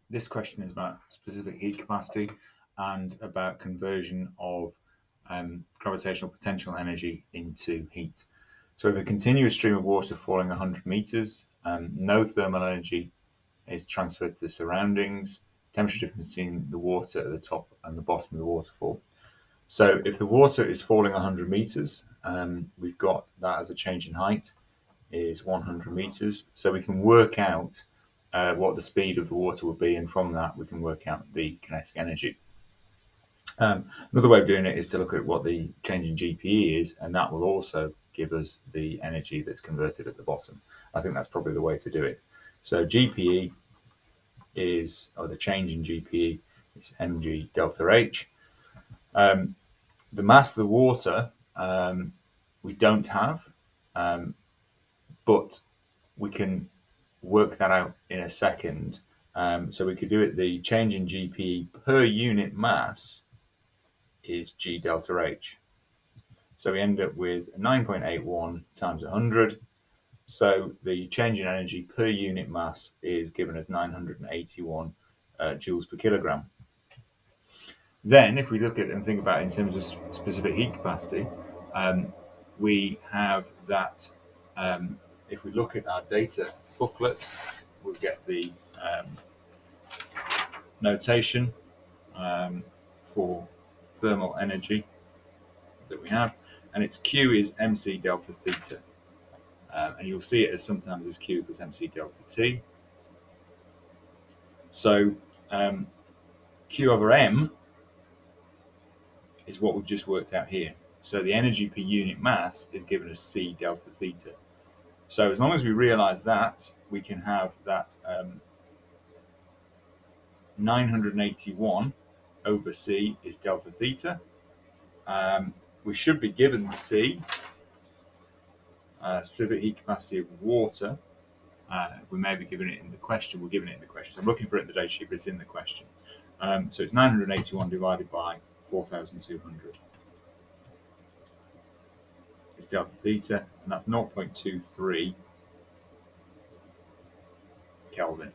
This question is about specific heat capacity and about conversion of gravitational potential energy into heat. So we have a continuous stream of water falling 100 meters. No thermal energy is transferred to the surroundings. Temperature difference between the water at the top and the bottom of the waterfall. So if the water is falling 100 meters, we've got that as a change in height is 100 meters. So we can work out what the speed of the water would be, and from that we can work out the kinetic energy. Another way of doing it is to look at what the change in GPE is, and that will also give us the energy that's converted at the bottom. I think that's probably the way to do it. So GPE is, or the change in GPE is mg delta H. The mass of the water we don't have, but we can work that out in a second. So we could do it, the change in GPE per unit mass is G delta H. So we end up with 9.81 times 100. So the change in energy per unit mass is given as 981 joules per kilogram. Then, if we look at and think about it in terms of specific heat capacity, we have that. If we look at our data booklet, we'll get the notation for thermal energy that we have, and its Q is MC delta theta. And you'll see it as sometimes as Q equals MC delta T. So Q over M is what we've just worked out here. So the energy per unit mass is given as C delta theta. So as long as we realize that, we can have that 981 over C is delta theta. We should be given C, specific heat capacity of water. We may be given it in the question. We're given it in the question. So I'm looking for it in the data sheet, but it's in the question. So it's 981 divided by 4,200. It's delta theta, and that's 0.23 Kelvin.